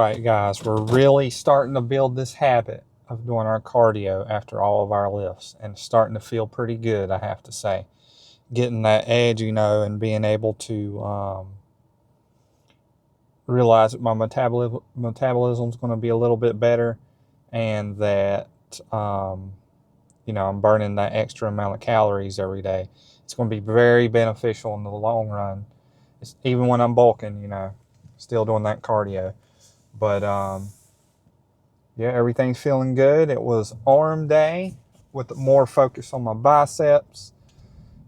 right, guys, we're really starting to build this habit of doing our cardio after all of our lifts, and it's starting to feel pretty good, I have to say. Getting that edge, and being able to realize that my metabolism is going to be a little bit better, and that I'm burning that extra amount of calories every day. It's going to be very beneficial in the long run. Even when I'm bulking, still doing that cardio. But yeah, everything's feeling good. It was arm day with more focus on my biceps.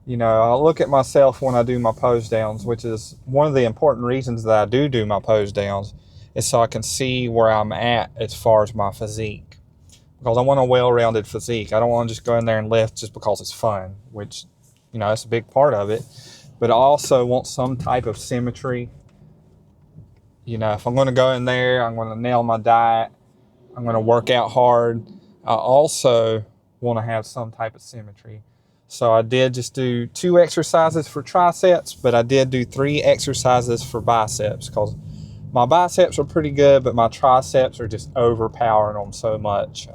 I look at myself when I do my pose downs, which is one of the important reasons that I do my pose downs, is so I can see where I'm at as far as my physique. Because I want a well-rounded physique. I don't want to just go in there and lift just because it's fun, which, that's a big part of it. But I also want some type of symmetry. If I'm going to go in there, I'm going to nail my diet. I'm going to work out hard. I also want to have some type of symmetry. So I did just do 2 exercises for triceps, but I did do 3 exercises for biceps because my biceps are pretty good, but my triceps are just overpowering them so much.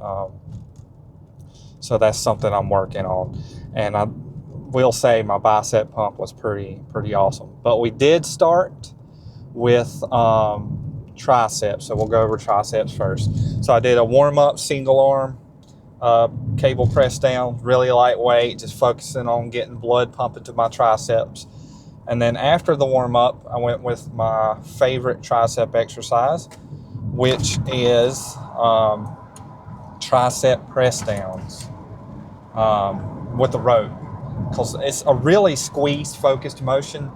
So that's something I'm working on. And I will say my bicep pump was pretty awesome. But we did start with triceps. So we'll go over triceps first. So I did a warm-up single arm cable press down, really lightweight, just focusing on getting blood pumping to my triceps. And then after the warm-up, I went with my favorite tricep exercise, which is tricep press downs with the rope, because it's a really squeezed, focused motion.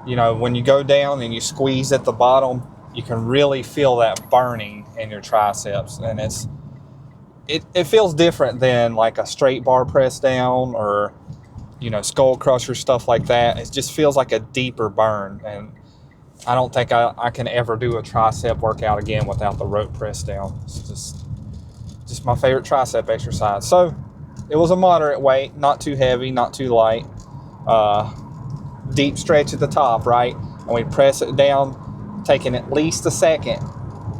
When you go down and you squeeze at the bottom, you can really feel that burning in your triceps, and it feels different than like a straight bar press down or skull crusher, stuff like that. It just feels like a deeper burn, and I don't think I can ever do a tricep workout again without the rope press down. It's just my favorite tricep exercise. So it was a moderate weight, not too heavy, not too light. Deep stretch at the top, right? And we press it down, taking at least a second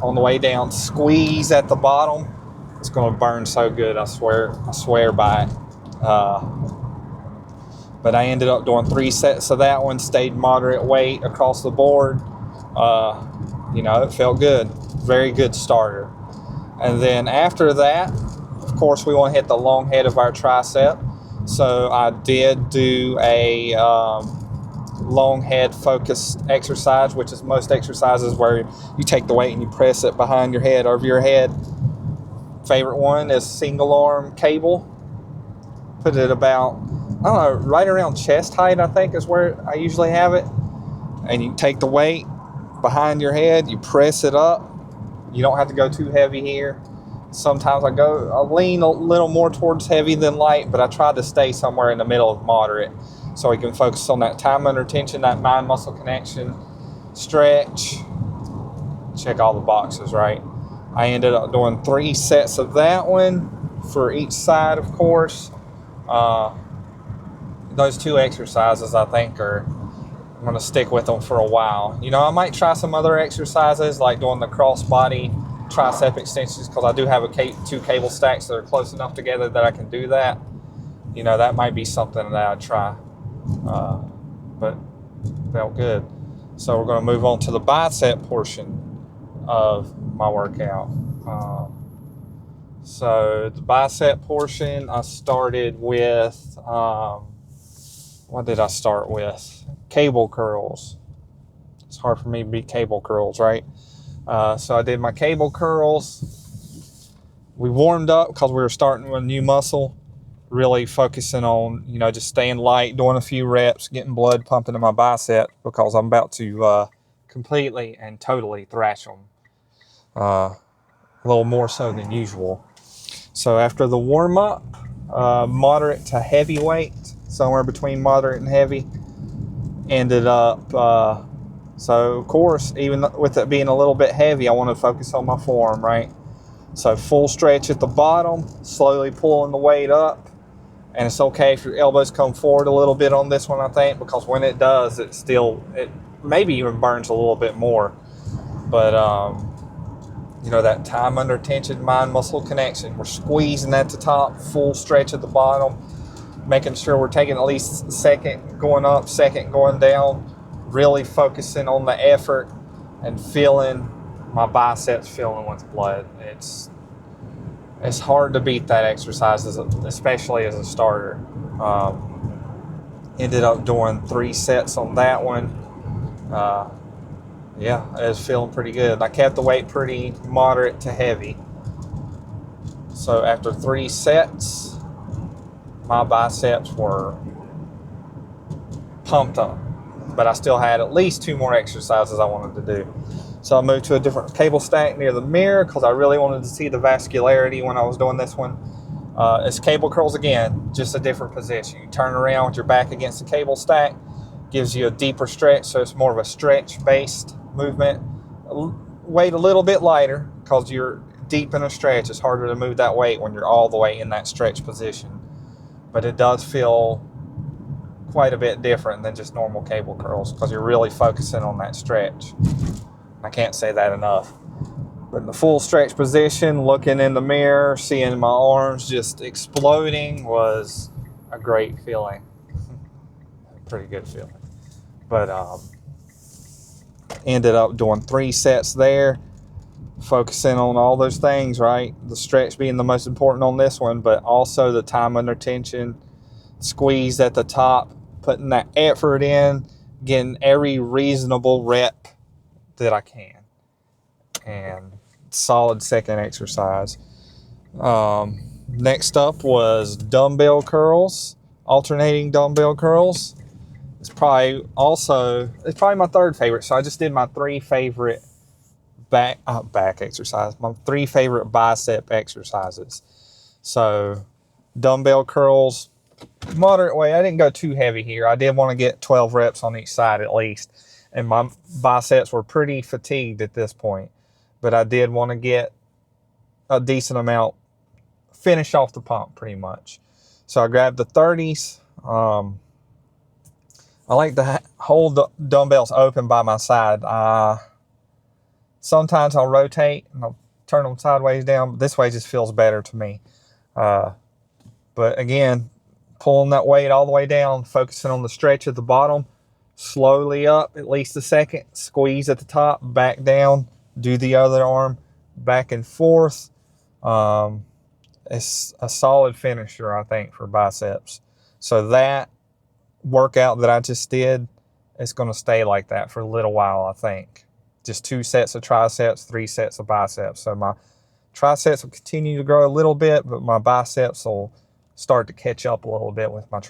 on the way down. Squeeze at the bottom. It's going to burn so good, I swear by it. But I ended up doing 3 sets of that one, stayed moderate weight across the board. It felt good. Very good starter. And then after that, of course, we want to hit the long head of our tricep. So I did do a long head focused exercise, which is most exercises where you take the weight and you press it behind your head, over your head. Favorite one is single arm cable. Put it about, right around chest height, I think is where I usually have it. And you take the weight behind your head, you press it up. You don't have to go too heavy here. Sometimes I lean a little more towards heavy than light, but I try to stay somewhere in the middle of moderate so we can focus on that time under tension, that mind-muscle connection, stretch, check all the boxes, right? I ended up doing 3 sets of that one for each side, of course. Those 2 exercises, I think, I'm going to stick with them for a while. I might try some other exercises like doing the cross-body tricep extensions, because I do have 2 cable stacks that are close enough together that I can do that. That might be something that I'd try. But felt good. So we're going to move on to the bicep portion of my workout. So the bicep portion, I started with, what did I start with? Cable curls. It's hard for me to beat cable curls, right? So I did my cable curls. We warmed up because we were starting with a new muscle, really focusing on, just staying light, doing a few reps, getting blood pumping in my bicep, because I'm about to completely and totally thrash them. A little more so than usual. So after the warm-up, moderate to heavy weight, somewhere between moderate and heavy, ended up, so of course, even with it being a little bit heavy, I want to focus on my forearm, right? So full stretch at the bottom, slowly pulling the weight up. And it's okay if your elbows come forward a little bit on this one, I think, because when it does, it maybe even burns a little bit more. But you know, that time under tension, mind muscle connection. We're squeezing at the top, full stretch at the bottom, making sure we're taking at least second going up, second going down, really focusing on the effort and feeling my biceps filling with blood. It's hard to beat that exercise, especially as a starter. Ended up doing 3 sets on that one. Yeah, I was feeling pretty good. I kept the weight pretty moderate to heavy. So after 3 sets, my biceps were pumped up. But I still had at least 2 more exercises I wanted to do. So I moved to a different cable stack near the mirror because I really wanted to see the vascularity when I was doing this one. It's cable curls again, just a different position. You turn around with your back against the cable stack, gives you a deeper stretch, so it's more of a stretch-based movement. Weight a little bit lighter because you're deep in a stretch. It's harder to move that weight when you're all the way in that stretch position. But it does feel quite a bit different than just normal cable curls because you're really focusing on that stretch. I can't say that enough. But in the full stretch position, looking in the mirror, seeing my arms just exploding was a great feeling. Pretty good feeling. But ended up doing 3 sets there, focusing on all those things, right? The stretch being the most important on this one, but also the time under tension, squeeze at the top, putting that effort in, getting every reasonable rep that I can. And solid second exercise. Next up was dumbbell curls, alternating dumbbell curls. It's probably my 3rd favorite. So I just did my 3 favorite back exercise, my 3 favorite bicep exercises. So dumbbell curls, moderate weight. I didn't go too heavy here. I did want to get 12 reps on each side at least. And my biceps were pretty fatigued at this point. But I did want to get a decent amount, finish off the pump pretty much. So I grabbed the 30s. I like to hold the dumbbells open by my side. Sometimes I'll rotate and I'll turn them sideways down. But this way just feels better to me. But again, pulling that weight all the way down, focusing on the stretch at the bottom, slowly up at least a second, squeeze at the top, back down, do the other arm, back and forth. It's a solid finisher, I think, for biceps. So that workout that I just did is going to stay like that for a little while, I think. Just 2 sets of triceps, 3 sets of biceps. So my triceps will continue to grow a little bit, but my biceps will start to catch up a little bit with my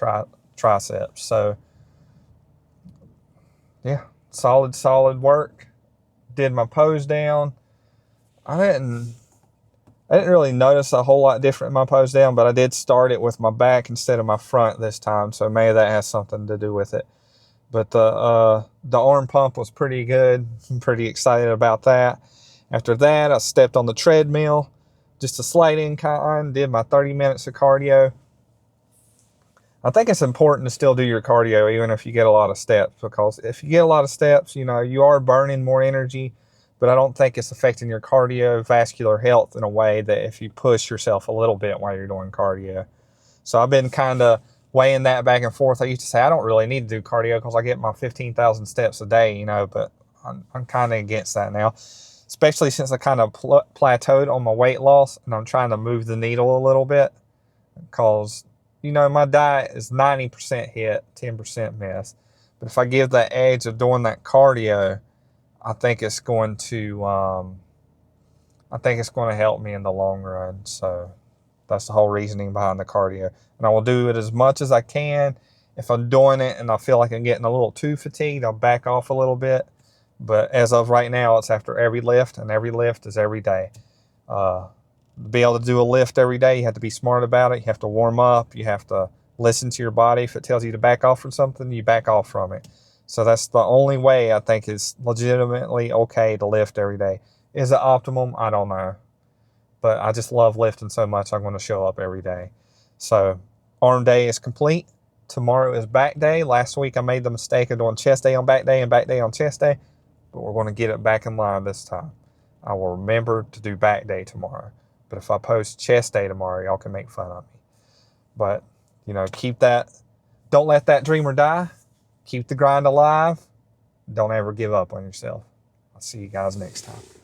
triceps. So yeah, solid work. Did my pose down. I didn't really notice a whole lot different in my pose down, but I did start it with my back instead of my front this time, so maybe that has something to do with it. But the arm pump was pretty good. I'm pretty excited about that. After that, I stepped on the treadmill, just a slight incline, did my 30 minutes of cardio. I think it's important to still do your cardio even if you get a lot of steps, because if you get a lot of steps, you know, you are burning more energy, but I don't think it's affecting your cardiovascular health in a way that if you push yourself a little bit while you're doing cardio. So I've been kind of weighing that back and forth. I used to say I don't really need to do cardio because I get my 15,000 steps a day, you know, but I'm kind of against that now, especially since I kind of plateaued on my weight loss and I'm trying to move the needle a little bit because, you know, my diet is 90% hit, 10% miss. But if I give that edge of doing that cardio, I think it's going to help me in the long run. So that's the whole reasoning behind the cardio. And I will do it as much as I can. If I'm doing it and I feel like I'm getting a little too fatigued, I'll back off a little bit. But as of right now, it's after every lift, and every lift is every day. To be able to do a lift every day, you have to be smart about it. You have to warm up. You have to listen to your body. If it tells you to back off from something, you back off from it. So that's the only way I think is legitimately okay to lift every day. Is it optimum? I don't know. But I just love lifting so much, I'm going to show up every day. So arm day is complete. Tomorrow is back day. Last week I made the mistake of doing chest day on back day and back day on chest day. but we're going to get it back in line this time. I will remember to do back day tomorrow. But if I post chest day tomorrow, y'all can make fun of me. But, you know, keep that. Don't let that dreamer die. Keep the grind alive. Don't ever give up on yourself. I'll see you guys next time.